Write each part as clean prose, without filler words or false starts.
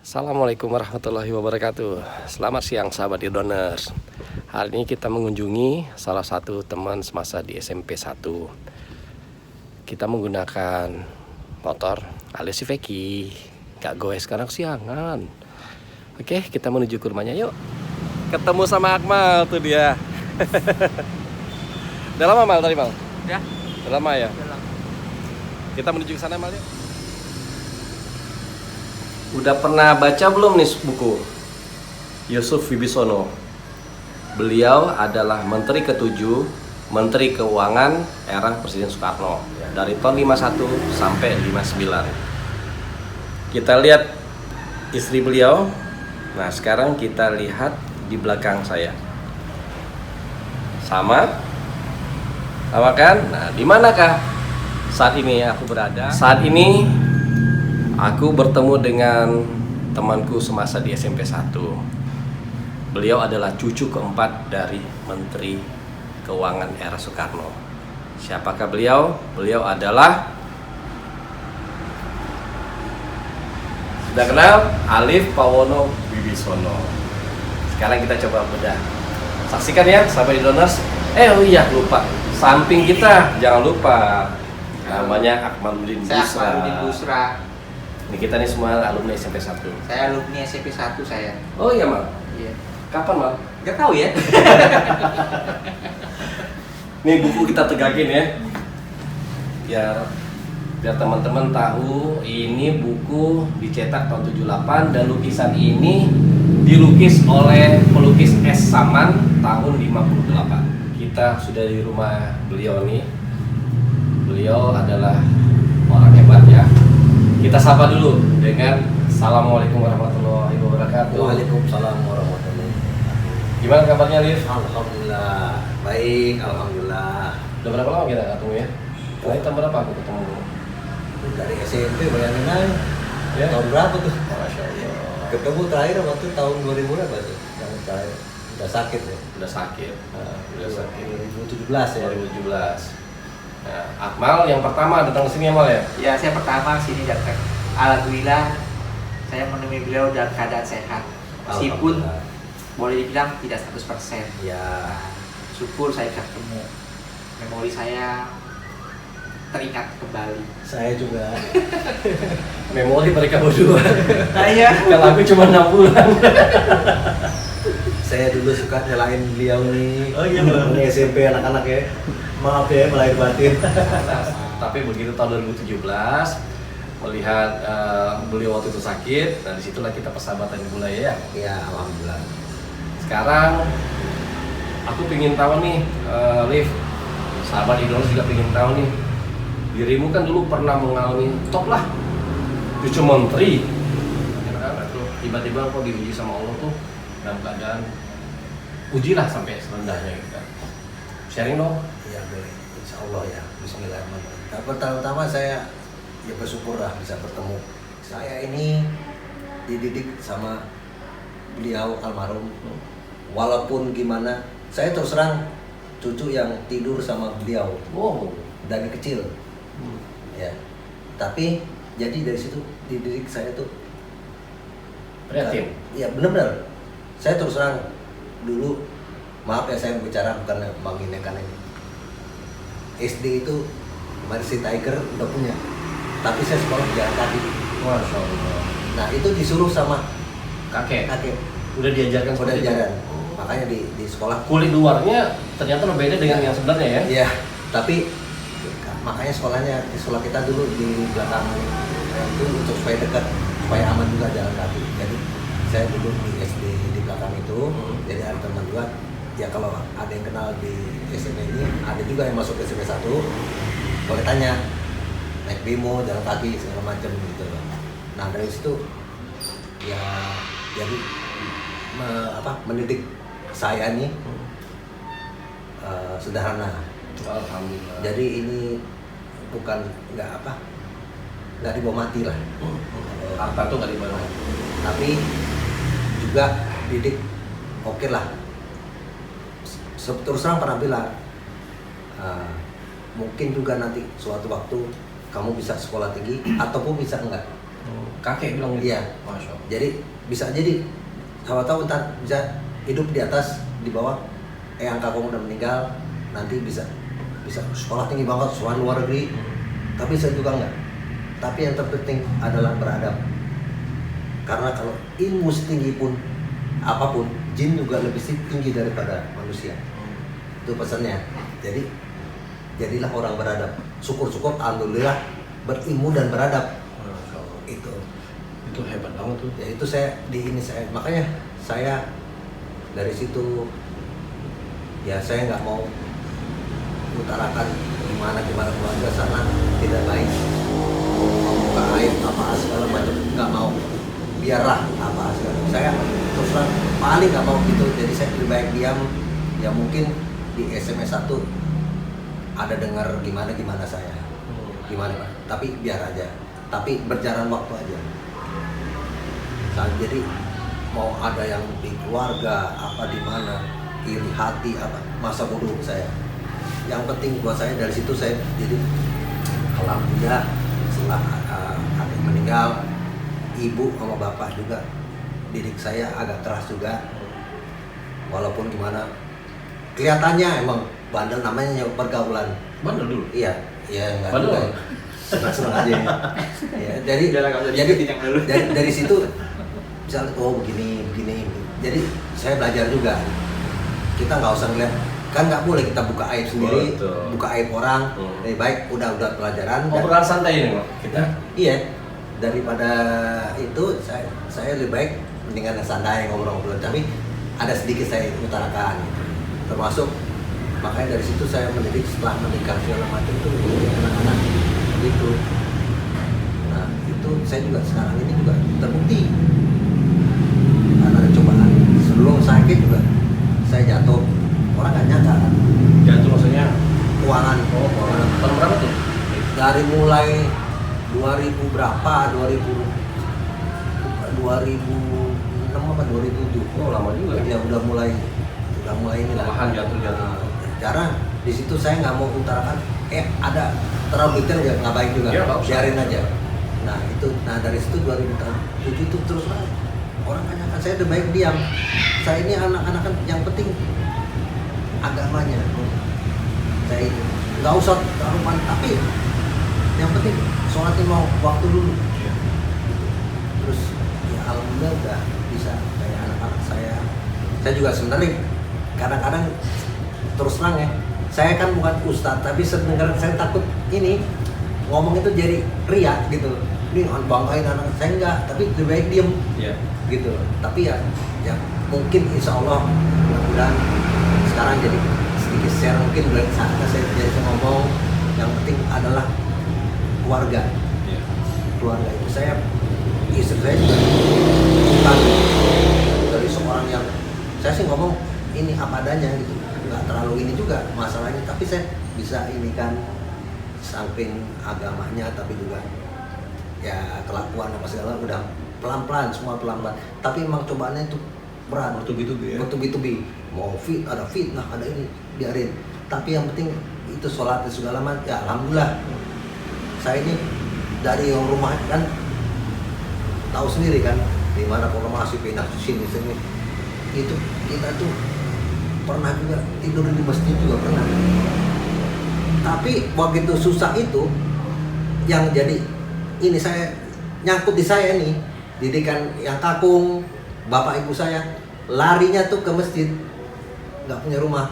Assalamualaikum warahmatullahi wabarakatuh. Selamat siang sahabat Eardoners. Hari ini kita mengunjungi salah satu teman semasa di SMP 1. Kita menggunakan motor alias si Veki. Gak goes sekarang siangan. Oke, kita menuju ke rumahnya yuk. Ketemu sama Akmal tuh dia. Udah lama Mal tadi Mal? Ya. Udah lama ya? Dalam. Kita menuju ke sana Mal yuk. Udah pernah baca belum nih buku Yusuf Wibisono? Beliau adalah Menteri ke-7, Menteri Keuangan era Presiden Soekarno dari tahun 51 sampai 59. Kita lihat istri beliau. Nah, sekarang kita lihat di belakang saya. Sama kan? Nah, di manakah saat ini aku berada? Saat ini aku bertemu dengan temanku semasa di SMP 1. Beliau adalah cucu keempat dari Menteri Keuangan era Soekarno. Siapakah beliau? Beliau adalah, sudah kenal, Alif Pawono Wibisono. Sekarang kita coba bedah. Saksikan ya, sahabat Eardoners. Oh iya, lupa. Samping kita, jangan lupa, namanya Akmaluddin Saya Busra. Akmaluddin Busra. Ini kita nih semua alumni SMP 1. Saya alumni SMP 1 saya. Oh iya Mal, Iya. kapan Mal? Gak tahu ya. Nih buku kita tegangin ya. Biar teman-teman tahu ini buku dicetak tahun 78 dan lukisan ini dilukis oleh pelukis S. Saman tahun 58. Kita sudah di rumah beliau nih. Beliau adalah orang hebat ya. Kita sapa dulu dengan Assalamualaikum warahmatullahi wabarakatuh. Waalaikumsalam warahmatullahi wabarakatuh. Gimana kabarnya Liv? Alhamdulillah, baik, alhamdulillah. Udah berapa lama kita ketemu ya? Terakhir tahun berapa aku ketemu? Dari SMP bayangin aja. Ya? Tahun berapa tuh? Masya Allah. Ketemu terakhir waktu tahun 2000 berapa tuh? Yang terakhir. Udah sakit ya? Udah sakit. Udah sakit. 2017 ya? 2017. Nah, Akmal yang pertama datang ke sini Akmal ya? Ya, saya pertama sini datang. Alhamdulillah saya menemui beliau dalam keadaan sehat. Meskipun Alhamdulillah. boleh dibilang tidak 100%. Ya, Syukur saya bisa ketemu. Memori saya teringat kembali. saya juga. Memori mereka berdua. Iya. Kalau aku cuma 6 bulan. Saya dulu suka nyalain beliau nih. Oh iya, Ini SMP anak-anak ya. Maaf ya, melahir batin. Tapi begitu tahun 2017 melihat beliau waktu itu sakit, nah disitulah kita persahabatan dimulai ya. Ya, alhamdulillah. Sekarang aku pengen tahu nih, Liv, sahabat Eardoners juga pengen tahu nih, dirimu kan dulu pernah mengalami top lah, cucu menteri, tiba-tiba kok diuji sama Allah tuh dalam keadaan ujilah sampai serendahnya kita. Sharing dong. Ya boleh, insya Allah ya. Bismillahirrahmanirrahim. Nah, pertama-tama saya ya bersyukur lah bisa bertemu. Saya ini dididik sama beliau almarhum. Walaupun gimana, saya terus terang cucu yang tidur sama beliau Wow. dari kecil. Ya, tapi jadi dari situ dididik saya tuh. Prihatin. Ya benar-benar. Saya terus terang dulu, maaf ya saya bicara bukan menginginkan ini. SD itu Mercy Tiger udah punya, tapi saya sekolah jalan kaki. Masya Allah. Nah itu disuruh sama Kakek. kakek, Udah diajarkan udah seperti itu? jalan. Makanya di sekolah. Kulit luarnya ternyata berbeda dengan yang sebenarnya ya? Iya, tapi makanya sekolahnya di sekolah kita dulu di belakang itu untuk supaya dekat, supaya aman juga jalan kaki. Jadi saya dulu di SD di belakang itu, jadi ada teman juga. Ya kalau ada yang kenal di SMP ini, ada juga yang masuk SMP 1, boleh tanya, naik bimo, jalan kaki, segala macam gitu loh. Nah dari situ, ya jadi mendidik saya nih sederhana. Alhamdulillah. Jadi ini bukan nggak dibawa mati lah. Harta tuh gak dibawa. Tapi juga didik oke lah. Terus terang pernah bilang mungkin juga nanti suatu waktu kamu bisa sekolah tinggi ataupun bisa enggak. Kakek bilang gitu. Iya. Masya Allah. Jadi bisa jadi siapa tahu ntar bisa hidup di atas, di bawah. Yang kakung udah meninggal, nanti bisa sekolah tinggi banget, sekolah luar negeri. Tapi saya juga enggak. Tapi yang terpenting adalah beradab. Karena kalau ilmu setinggi pun apapun, jin juga lebih tinggi daripada manusia. Itu pesannya. Jadi jadilah orang beradab. Syukur-syukur alhamdulillah berilmu dan beradab. Masya Allah. Itu hebat banget tuh. ya itu saya makanya saya dari situ ya saya nggak mau utarakan gimana keluarga sana tidak baik, mau buka aib apa segala macam, nggak mau, biarlah apa segala. Saya terus terang paling nggak mau gitu, jadi saya lebih baik diam. Ya mungkin di SMS 1 ada dengar gimana saya gimana Pak, tapi biar aja, tapi berjalan waktu aja. Jadi mau ada yang di keluarga apa di mana iri hati apa masa bodoh saya. Yang penting buat saya dari situ saya jadi alhamdulillah setelah adik meninggal, ibu sama bapak juga didik saya agak keras juga. Walaupun gimana kelihatannya emang bandel, namanya pergaulan. Bandel dulu. Iya, enggak Bandel. juga. Senang-senang aja ya. Ya, dari situ misalnya begini. Jadi saya belajar juga. Kita nggak usah ngeliat, kan nggak boleh kita buka aib sendiri. Betul. Buka aib orang. Lebih baik udah pelajaran. Obrolan santai ini Pak, kita. Iya, daripada itu saya lebih baik mendingan santai ngobrol-ngobrol. Tapi ada sedikit saya utarakan, termasuk makanya dari situ saya mendidik setelah menikah segala macam itu mendidik anak-anak gitu. Nah itu saya juga sekarang ini juga terbukti karena ada cobaan. Sebelum sakit juga saya jatuh, orang nggak nyangka kan. Jatuh maksudnya? Keuangan. Keuangan. Tahun berapa tuh? Dari mulai 2000 berapa, 2006 apa 2007. Oh lama juga. Ya udah mulai ini lah. Lahan jatuh. Jarang. Di situ saya nggak mau utarakan. Ada terlalu detail ya nggak baik juga. Ya, Biarin aja. Nah itu, dari situ 2007 itu terus orang tanyakan saya udah baik diam. Saya ini anak-anak kan yang penting agamanya. Saya ini nggak usah terlalu tapi yang penting sholatnya mau waktu dulu. Terus ya alhamdulillah udah bisa kayak anak-anak saya. Saya juga sebenarnya kadang-kadang terus terang ya, saya kan bukan ustadz tapi sebenarnya saya takut ini ngomong itu jadi riak gitu. Ini banggain anak saya enggak, tapi lebih baik diem. Iya. Gitu. Tapi ya mungkin insya Allah mudah-mudahan sekarang jadi sedikit share, mungkin dari saatnya saya bisa ngomong. Yang penting adalah keluarga. Iya. Keluarga itu saya, istri saya juga bukan dari seorang yang saya sih ngomong ini apa adanya gitu, nggak terlalu ini juga masalahnya, tapi saya bisa ini kan samping agamanya tapi juga ya kelakuan apa segala udah pelan-pelan, semua pelan-pelan, tapi emang cobaannya itu berat, Bertubi-tubi ya? bertubi-tubi, mau ada fitnah, ada ini, biarin, tapi yang penting itu sholat dan segala macam. Ya alhamdulillah saya ini dari yang rumah kan tahu sendiri kan di mana formasi pindah sini itu kita tuh pernah juga tidur di masjid juga pernah, tapi begitu susah itu yang jadi ini saya nyangkut di saya nih didikan yang kakung bapak ibu saya larinya tuh ke masjid, nggak punya rumah,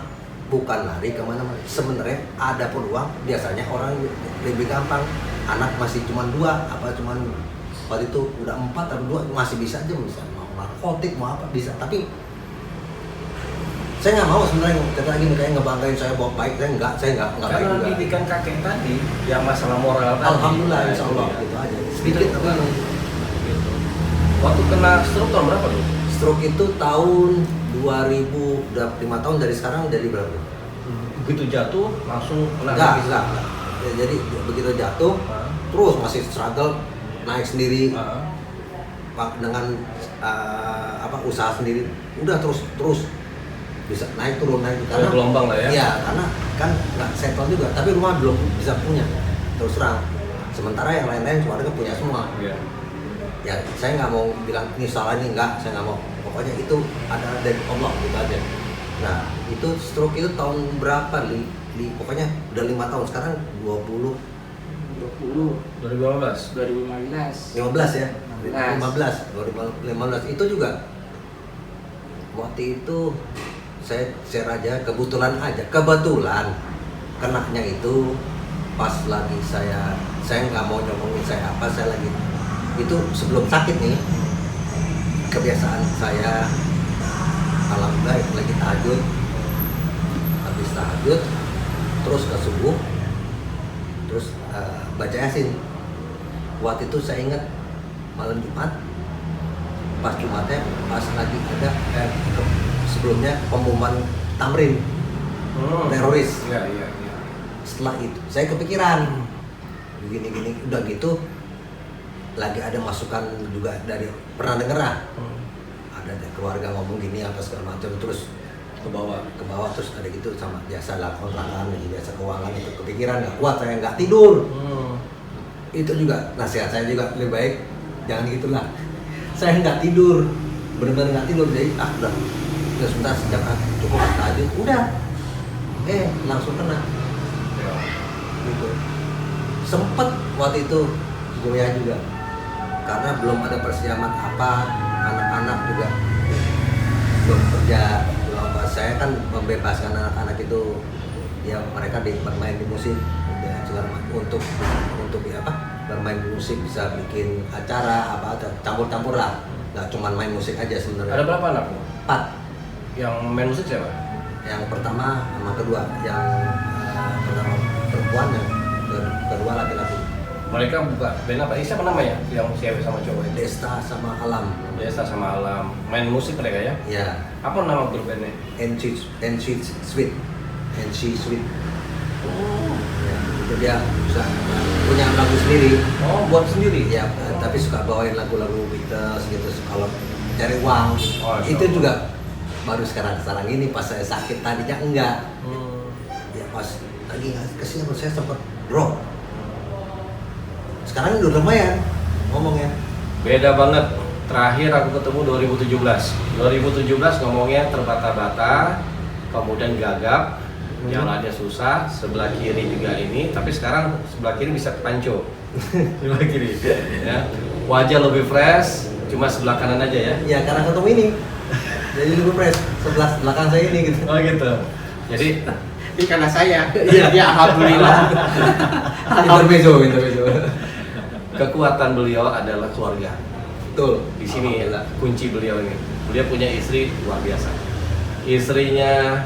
bukan lari kemana-mana. Sebenarnya ada peluang, biasanya orang lebih gampang, anak masih cuma 2 apa cuma waktu itu udah 4 atau 2 masih bisa aja, misalnya mau narkotik mau apa bisa, tapi saya nggak mau sebenarnya kita lagi kayak ngebanggain saya bawa baik, saya nggak baik Karena juga. didikan kakek tadi yang masalah moral tadi. Alhamdulillah Nah, insya Allah itu gitu aja. dia. Sedikit Itu tapi kan gitu. Waktu kena stroke tahun berapa tuh? stroke itu tahun 2000, udah 5 tahun dari sekarang, jadi berapa? Begitu jatuh langsung kena. Enggak. Ya, jadi begitu jatuh Ah. terus masih struggle naik sendiri Ah. dengan usaha sendiri, udah terus bisa naik turun Ada gelombang lah ya? Iya, karena kan nggak settle juga, tapi rumah belum bisa punya terus terang. Sementara yang lain-lain keluarga punya semua. Iya. ya saya nggak mau bilang ini salahnya, enggak, saya nggak mau, pokoknya itu ada dari Allah gitu aja. Nah itu stroke itu tahun berapa pokoknya udah 5 tahun, sekarang 20 2015. 2015 15 ya 2015 itu juga waktu itu saya share aja, kebetulan kenaknya itu pas lagi saya nggak mau nyomongin saya apa, saya lagi itu sebelum sakit nih, kebiasaan saya alhamdulillah lagi tahajud, habis tahajud terus ke subuh, terus baca yasin. Waktu itu saya ingat malam Jumat, pas Jumatnya pas lagi ada sebelumnya pengumuman Tamrin teroris. Iya. Setelah itu saya kepikiran gini udah gitu, lagi ada masukan juga dari, pernah denger ada keluarga ngomong gini apa segala macam, terus ke bawah terus ada gitu sama biasa lah kontrakan, biasa keuangan, itu kepikiran, nggak kuat, saya nggak tidur. Itu juga nasihat saya juga, lebih baik jangan gitulah. Saya nggak tidur, benar-benar nggak tidur, jadi udah sebentar sejak cukup tahajud udah langsung kena gitu. Sempet waktu itu goyah juga karena belum ada persiapan apa, anak-anak juga belum kerja, belum apa. Saya kan membebaskan anak-anak itu, ya mereka bermain di musik segala macam, untuk ya apa, bermain di musik, bisa bikin acara apa, campur-campur lah, nggak cuma main musik aja sebenarnya. Ada berapa anakmu? 4. Yang main musik siapa? Yang pertama sama kedua, yang pertama perempuan, yang kedua laki-laki. Mereka buka band apa? Siapa namanya? Yang cewek sama cowok itu? Desta sama Alam. Desta sama Alam. Main musik mereka ya? Ya. Apa nama grup bandnya? NC Sweet. Ya, itu dia bisa punya lagu sendiri. Oh, buat sendiri? Ya, tapi suka bawain lagu-lagu Beatles gitu kalau cari uang. Oh, itu juga baru sekarang ini pas saya sakit, tadinya enggak. Ya pas lagi kesini saya sempat drop. Sekarang udah lumayan ngomongnya. Beda banget. Terakhir aku ketemu 2017 ngomongnya terbata-bata, kemudian gagap, jalannya susah, sebelah kiri juga ini, tapi sekarang sebelah kiri bisa kepanco. Sebelah kiri ya. Wajah lebih fresh, cuma sebelah kanan aja ya. Ya karena ketemu ini. Jadi lebih fresh, sebelah belakang saya ini gitu. Oh gitu. Jadi ini karena saya. Ya alhamdulillah. Intermezzo. Kekuatan beliau adalah keluarga. Betul. Di sini kunci beliau ini. Beliau punya istri luar biasa. Istrinya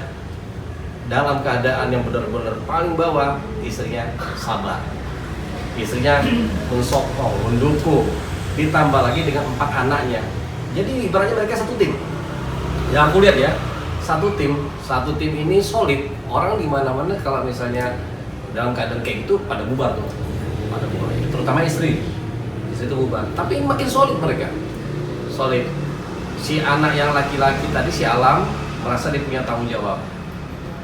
dalam keadaan yang benar-benar paling bawah, istrinya sabar. Istrinya mensokong, mendukung, ditambah lagi dengan 4 anaknya. Jadi ibaratnya mereka satu tim. Yang aku lihat ya, satu tim ini solid. Orang di mana-mana kalau misalnya dalam keadaan kayak gitu pada bubar tuh. Terutama istri itu bubar, tapi makin solid mereka. Solid. Si anak yang laki-laki tadi, si Alam, merasa dia punya tanggung jawab.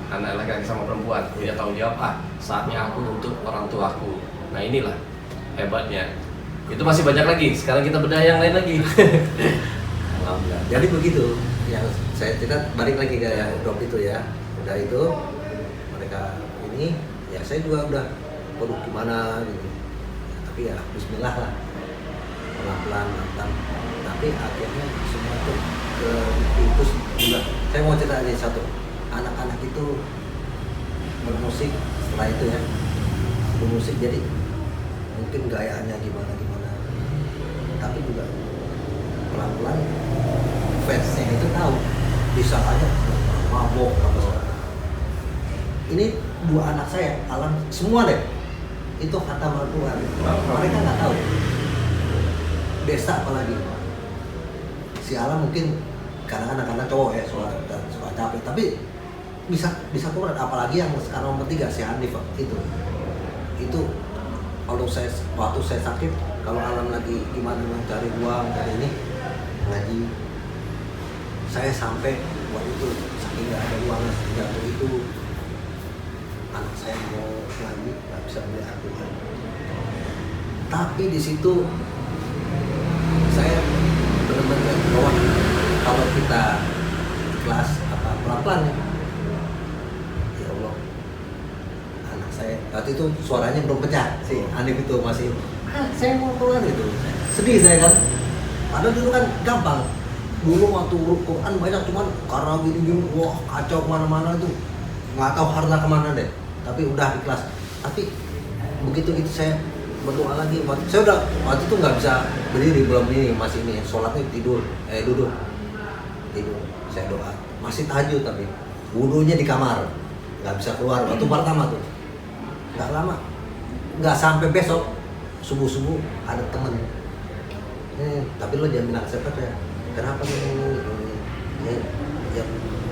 Anak laki-laki sama perempuan punya tanggung jawab, saatnya aku untuk orang tuaku. Nah inilah hebatnya. Itu masih banyak lagi, sekarang kita bedah yang lain lagi. Alhamdulillah. Jadi begitu, yang saya cerita balik lagi ke drop itu ya. Udah itu mereka ini, ya saya juga udah perlu gimana gitu. Tapi ya bismillah lah, pelan-pelan. Tapi akhirnya semua tuh itu juga. Saya mau cerita aja satu, anak-anak itu bermusik setelah itu ya, bermusik jadi mungkin gayanya gimana, tapi juga pelan-pelan fansnya itu tahu, bisa aja mabok apa segala. Ini 2 anak saya, Alam semua deh itu khatam Al-Quran, mereka nggak tahu. Desa apalagi, si Alam mungkin karena anak-anak cowok ya suka capek, tapi bisa Quran. Apalagi yang sekarang nomor 3 si Hanif itu kalau waktu saya sakit, kalau Alam lagi gimana mencari uang, cari ini ngaji, saya sampai waktu itu saking nggak ada uangnya jatuh itu, anak saya mau ngaji nggak bisa beli Al-Quran. Tapi di situ kalau kita ikhlas apa pelan-pelan ya. Ya Allah, anak saya waktu itu suaranya belum pecah sih, Hanif itu masih saya mau keluar gitu, sedih saya kan. Padahal dulu kan gampang. Dulu waktu Quran banyak, cuman karena gini-gini, wah kacau kemana-mana tuh, nggak tahu harta kemana deh. Tapi udah ikhlas. Tapi begitu itu saya berdoa lagi. Saya udah waktu itu nggak bisa berdiri, belum ini masih ini sholatnya duduk. Saya doa masih tahajud tapi wudunya di kamar, nggak bisa keluar. Waktu pertama tuh nggak lama, nggak sampai besok subuh ada temen. Tapi lo jangan bilang siapa ya. Kenapa nih? Ya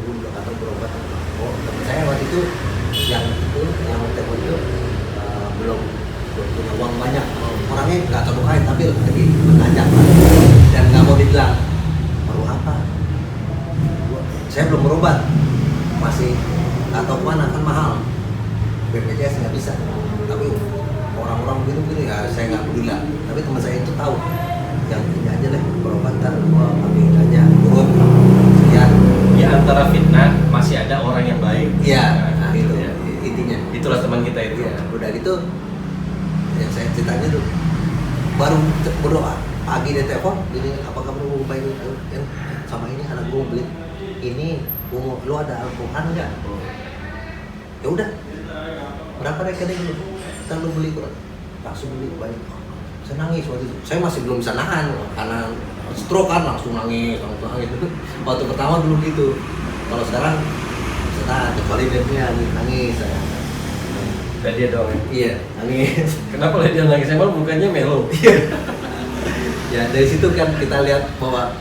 belum atau berobat. Oh teman saya waktu itu yang telepon itu belum punya uang banyak. Orangnya nggak terbukain tapi lebih menanjak dan nggak mau dibilang perlu apa. Saya belum berobat, masih atau mana kan mahal. BPJS nggak bisa. Tapi orang-orang begini ya saya nggak peduli lah. Tapi teman saya itu tahu. Yang ini aja lah berobat ntar gua ambil aja turun sekian. Di antara fitnah masih ada orang yang baik. Iya, Nah, itu ya. intinya. Itulah teman kita itu. Iya, udah gitu yang saya ceritanya tuh baru berdoa pagi dia telepon gini, apakah perlu baik itu sama ini anak gua beli ini lu ada Al-Quran nggak? Ya udah berapa rekening lu? Kita lu beli Quran langsung beli banyak. Saya nangis waktu itu. Saya masih belum bisa nahan karena stroke kan langsung nangis. Waktu pertama dulu gitu. Kalau sekarang setelah kecuali dia nangis saya. Dan dia doang. Iya, nangis. Kenapa dia nangis? Emang bukannya melo? Ya dari situ kan kita lihat bahwa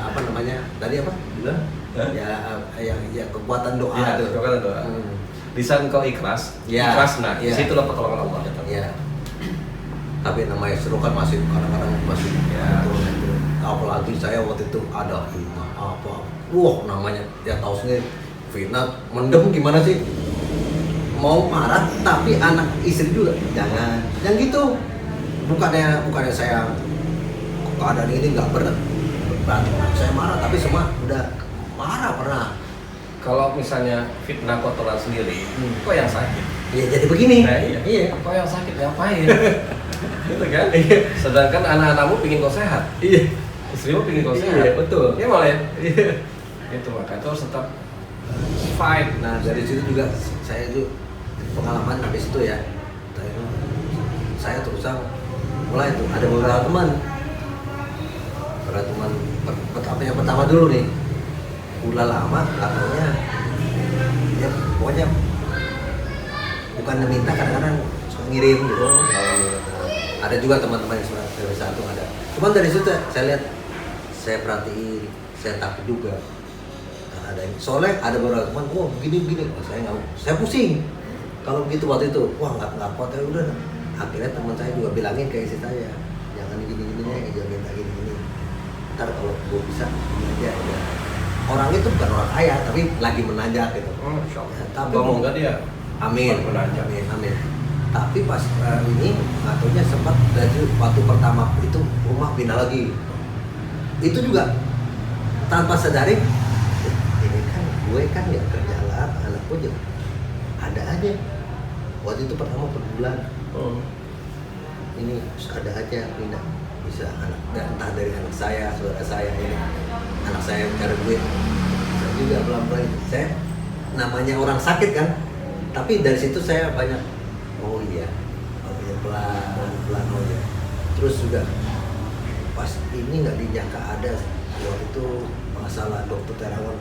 apa namanya tadi apa? Bilang? Ya kekuatan doa Ya, tuh. kekuatan doa. Di saat kau ikhlas, Ya. ikhlas nah, Ya. situlah pertolongan Allah datang. Iya. Tapi namanya stroke kan masih kadang-kadang masih Ya. turun. Apalagi saya waktu itu ada fitnah apa, wah namanya ya tahu sendiri fitnah mendem gimana sih, mau marah tapi anak istri juga jangan gitu, bukannya saya keadaan ini nggak berat, saya marah tapi semua udah marah pernah. Kalau misalnya fitnah kotoran sendiri, kok yang sakit? Ya jadi begini. Nah, iya. Kok yang sakit ngapain? Gitu kan? Sedangkan anak-anakmu pingin kau sehat. Iya. Istrimu pingin kau Iya, sehat. betul. Iya malah ya. Iya. Itu maka itu harus tetap fight. Nah dari situ juga saya itu pengalaman habis itu ya, saya terusan mulai itu ada beberapa teman yang pertama dulu nih udah lama katanya ya pokoknya bukan minta, kadang-kadang suka ngirim gitu. Ada juga teman-teman yang sudah dari satu ada, cuman dari situ saya lihat, saya perhatiin, saya takut juga. Ada yang soalnya ada beberapa teman, wah gini, saya pusing kalau begitu waktu itu, wah nggak kuat ya udah. Akhirnya teman saya juga bilangin ke istri saya, jangan gini-gini ya, jangan minta gini-gini. Ntar kalau gue bisa gini aja ya. Orang itu bukan orang kaya, tapi lagi menanjak gitu. Ya, tapi Ngomong nggak dia? amin, Menanjak. amin. Tapi pas ini ngatunya sempat dari waktu pertama itu rumah pindah lagi. Itu juga tanpa sadari, ini kan gue kan nggak kerja lah, anak gue juga ada aja. Waktu itu pertama per bulan, ini ada aja pindah, bisa anak, entah dari anak saya, saudara saya ini, anak saya cari duit, saya juga pelan-pelan. Saya namanya orang sakit kan, tapi dari situ saya banyak, oh iya pelan-pelan oh ya. Terus juga pas ini nggak dinyangka ada waktu itu masalah dokter Terawan,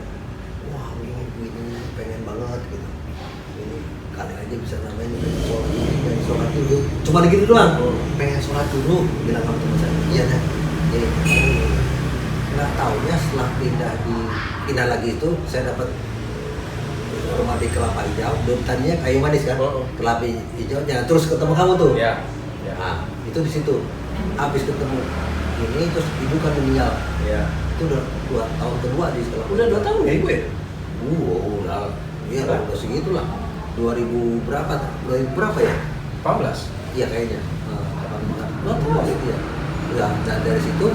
wah ini pengen banget gitu, ini kali aja bisa namanya pengen sholat dulu, cuma gitu doang, pengen sholat dulu, bilang sama teman saya, iya dah, nggak taunya setelah pindah lagi itu saya dapat rumah di Kelapa Hijau, tadinya kayu manis kan, Kelapa Hijaunya, terus ketemu kamu tuh, Ya. nah itu di situ, habis ketemu ini terus ibu kan meninggal, Ya. itu udah 2 tahun kedua di sekolah. Udah 2 tahun ya ibu ya? Udah, iya lah, udah segitulah. 2000 berapa? 2000 berapa ya? 14. Iya kayaknya. 2 tahun. Iya. Udah, dan dari situ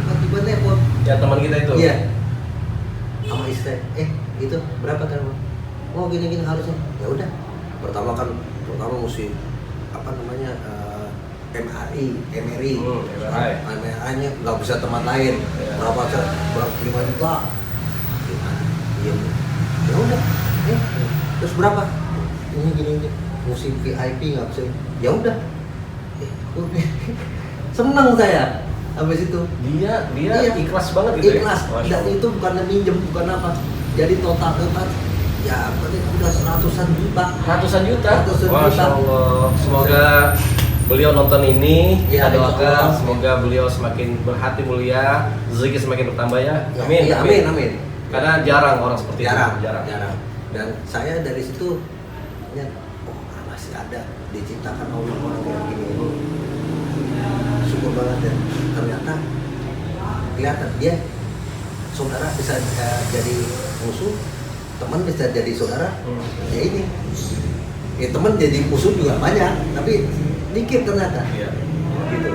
tiba-tiba telepon. Ya teman kita itu. Iya. Sama istri, itu berapa kan? Oh gini harusnya. Ya udah. Pertama mesti apa namanya MRI. MRI. MRI-nya nggak bisa tempat lain. Ya. Berapa 5 juta? Gimana? Iya. Ya udah. Terus berapa? Ini mesti VIP nggak bisa. Ya udah. Senang saya. Habis itu Dia iya, ikhlas banget gitu ikhlas. ya. Dan itu bukan minjem, bukan apa. Jadi total ya berarti udah ratusan juta. Ratusan juta. Masya Allah. Semoga beliau nonton ini, Ya, kita doakan insya Allah. semoga beliau semakin berhati mulia, rezeki semakin bertambah ya. Ya, Amin. iya, amin. Karena jarang orang seperti Jarang. itu. Jarang. Dan saya dari situ ya, masih ada diciptakan Allah orang yang gini. Syukur banget ya. Ternyata kelihatan dia saudara bisa jadi musuh, teman bisa jadi saudara. Ya ini. Ya teman jadi musuh juga banyak, tapi dikit ternyata. Iya. Gitu.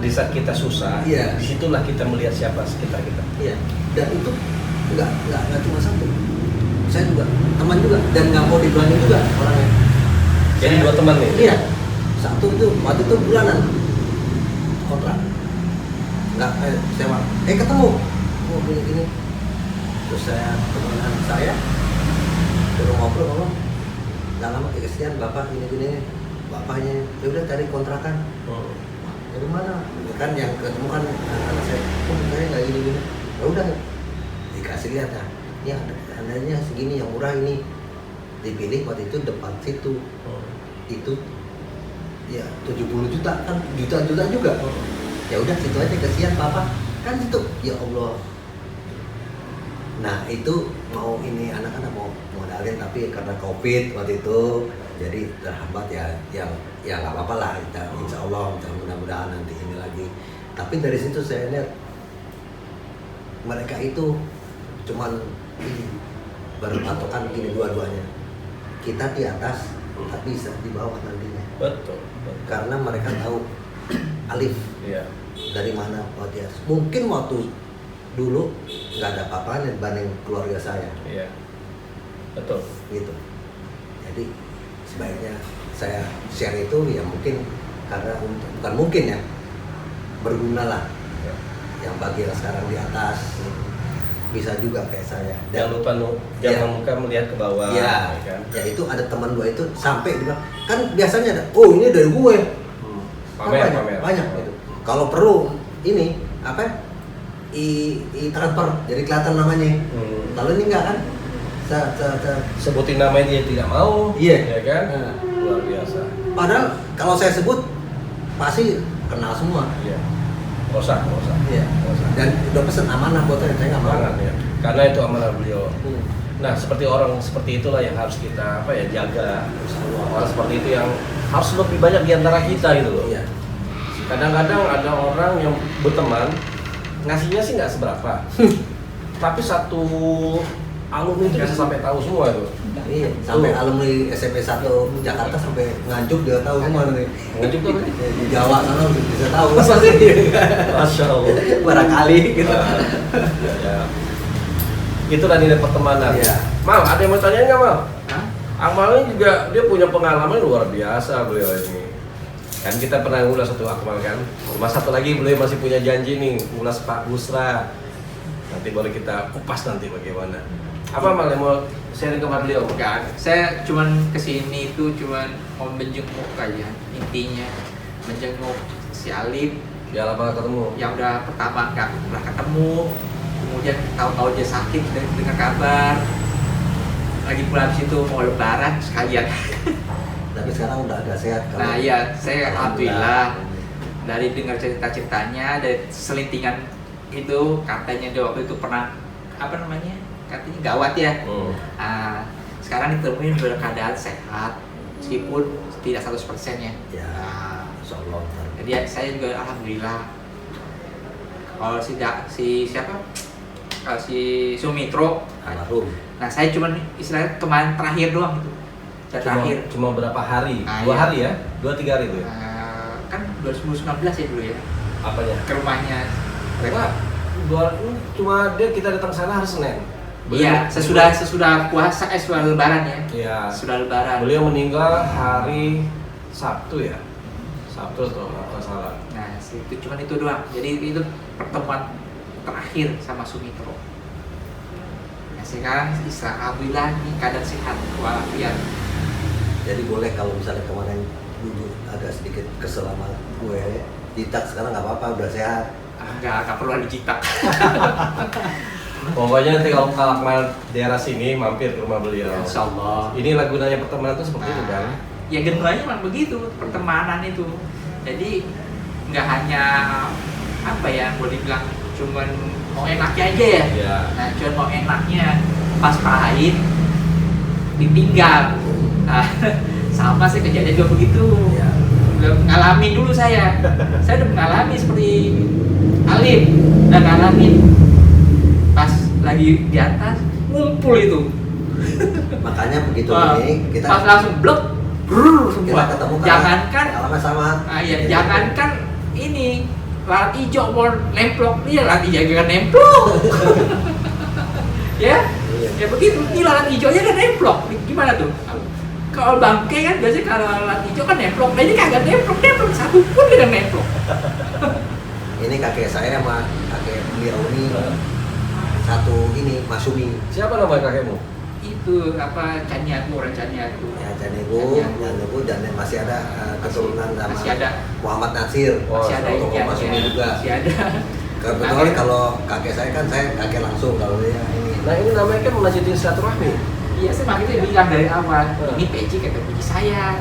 Di saat kita susah, Iya. disitulah kita melihat siapa sekitar kita. Iya. Dan itu nggak cuma satu. Saya juga teman juga dan nggak mau dibilangin juga orangnya. Jadi dua teman nih. Iya. Satu itu waktu itu bulanan kontrak. Nggak sewa. Ketemu. Oh gini. Terus saya teman saya suruh ngobrol. Nggak lama kesian bapak gini. Bapaknya ya udah cari kontrakan. Dari mana? Ya kan yang ketemu kan anak saya. Saya nggak gini. Ya udah dikasih lihat ya. Ya adanya segini yang murah ini. Dipilih waktu itu depan situ. Itu ya 70 juta kan juta juga. Ya udah situ aja kasihan papa kan situ. Ya Allah. Nah itu mau ini anak-anak mau modalin tapi karena COVID waktu itu jadi terhambat ya nggak apa-apa lah kita insya Allah mudah-mudahan nanti ini lagi. Tapi dari situ saya lihat mereka itu cuman berpatokan gini dua-duanya. Kita di atas tapi bisa di bawah nantinya. Betul. Karena mereka tahu alif Iya. dari mana dia. Mungkin waktu dulu nggak ada apa-apa dibanding keluarga saya. Iya. Betul. Gitu. Jadi sebaiknya saya share itu ya mungkin karena bukan mungkin ya berguna lah. Ya. Yang bagi yang sekarang di atas bisa juga kayak saya. Jangan lupa jangan muka melihat ke bawah. Ya, kan? ya itu ada teman dua itu sampai dia bilang kan biasanya ada. Oh ini dari gue. Pamer. Banyak gitu. Kalau perlu ini apa? Transfer jadi kelihatan namanya. Kalau ini enggak kan? Sebutin namanya dia tidak mau. Iya. Ya kan? Nah. Luar biasa. Padahal kalau saya sebut pasti kenal semua. Iya. Nggak usah. Iya. Dan udah pesen amanah buat saya nggak mau. Amanah, ya. Karena itu amanah beliau. Hmm. Nah, seperti orang seperti itulah yang harus kita jaga. Orang seperti itu yang harus lebih banyak di antara kita gitu loh. Iya. Kadang-kadang ada orang yang berteman ngasihnya sih nggak seberapa, tapi satu alumni itu bisa sampai tahu semua itu. Iya. Sampai alumni SMP 1 Jakarta sampai nganjuk dia tahu semua nih. Nganjuk tuh apa? Di Jawa sana bisa tahu. Masya Allah. Barangkali gitu. Ya. Itulah nilai pertemanan. Iya. Mal, ada yang mau tanya nggak Mal? Hah? Akmal ini juga dia punya pengalaman luar biasa beliau ini. Kan kita pernah ngulas satu Akmal kan. Cuma satu lagi beliau masih punya janji nih ngulas Pak Busra. Nanti boleh kita kupas nanti bagaimana. Apa Mal yang mau sharing ke beliau? Enggak, saya cuman kesini itu cuman mau menjenguk aja intinya, menjenguk si Alif Ya lama nggak ketemu. yang udah pertama nggak pernah ketemu, kemudian tahu-tahu dia sakit dengar kabar, lagi pulang situ mau lebaran sekalian. Tapi sekarang udah agak sehat. Nah ya saya alhamdulillah dari dengar cerita-ceritanya dari selintingan itu katanya dia waktu itu pernah apa namanya katanya gawat ya. Sekarang ditemuin dalam keadaan sehat meskipun tidak 100% ya. Ya, insya Allah. Jadi saya juga alhamdulillah. Kalau si Sumitro, Almarhum. nah saya cuma istilahnya kemarin terakhir doang itu. Terakhir. Cuma berapa hari? Ah, 2 iya. hari ya? 2-3 hari itu ya? Kan 2019 ya dulu ya. Apanya? ke rumahnya. Enggak. Cuma kita datang sana hari Senin. Iya, sesudah puasa, sesudah lebaran ya. Iya. Sudah lebaran. Beliau meninggal hari Sabtu ya. Sabtu atau nggak salah. Nah, itu cuman itu doang. Jadi itu pertemuan terakhir sama Sumitro. Nah, sekarang alhamdulillah nih keadaan sehat walafiat. Jadi boleh kalau misalnya kemarin dulu agak sedikit kesel sama gue, ditak sekarang nggak apa-apa, udah sehat. Enggak perlu ada digitak. Pokoknya nanti kalau main daerah sini mampir ke rumah beliau. Insya Allah. Ini lagu nanya pertemanan itu seperti itu kan? Ya generalnya memang begitu pertemanan itu. Jadi nggak hanya apa ya, boleh dibilang cuman mau enaknya aja ya. Iya. Nah, cuman mau enaknya pas pahit ditinggal. Nah, sama sih kejadian juga begitu. Ya. Udah ngalamin dulu saya udah mengalami seperti Alif, udah ngalamin pas lagi di atas ngumpul itu. Makanya begitu Wah, ini kita pas langsung blok semua. ketemu Jangankan alamat sama. iya, jangankan ini lalat hijau mau nemplok, iya lalat hijau juga nemplok. Ya, Iya. ya begitu. Ini lalat hijaunya kan nemplok. Gimana tuh? Kalau bangke kan biasanya kalau lalat hijau kan nemplok, nah ini kagak nemplok satu pun tidak nemplok. Ini kakek saya sama kakek beliau ini satu ini Masumi. Siapa nama kakekmu? Itu apa orang Caniaku. Ya Janego dan masih ada keturunan sama Masih ada. Muhammad Nasir. Oh, Masih ada tokoh Masumi juga. Masih ada. Kebetulan kalau kakek saya kan saya kakek langsung kalau dia ini. Nah ini namanya kan melanjutin silaturahmi. Iya, saya makanya bilang dari awal, ini peci kata peci saya.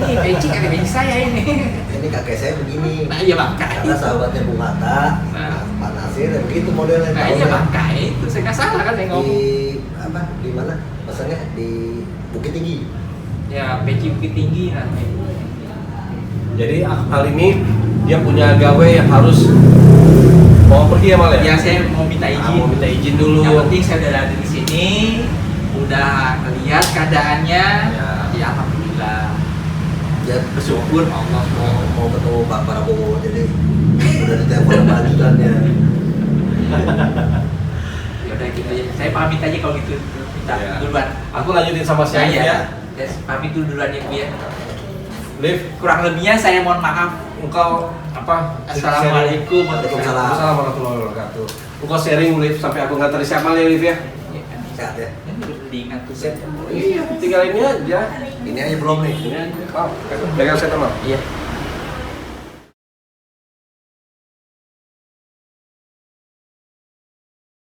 Ini peci kata peci saya ini. Ini kakek saya begini. Nah iya makanya. Karena sahabatnya Bung Hatta, Nah. Pak Nasir, ya begitu modelnya. Nah iya makanya itu, saya nggak salah kan saya Di ngomong. di mana? Pesannya di Bukit Tinggi. Ya peci Bukit Tinggi namanya. Jadi kali ini dia punya gawe yang harus mau pergi ya Mal ya? Ya saya mau minta izin. Mau minta izin dulu. Yang penting saya udah ada di sini, udah lihat keadaannya. Ya alhamdulillah. Ya Bersyukur Allah. mau ketemu Pak Prabowo jadi udah ditelepon lanjutannya. Ya udah gitu aja. Saya pamit aja kalau gitu. Minta Ya. duluan. Aku lanjutin sama Ya, siapa ya? Yes, pamit duluan ya Bu ya. Liv, Kurang lebihnya saya mohon maaf. engkau apa? Assalamualaikum Waalaikumsalam. warahmatullahi wabarakatuh. Engkau sharing Liv sampai aku nganter siapa ya Liv ya? Sehat ya. Diingat tuh. Iya, tinggal ini aja. Ini aja belum nih. Ini aja. Oh, pegang saya teman. Iya.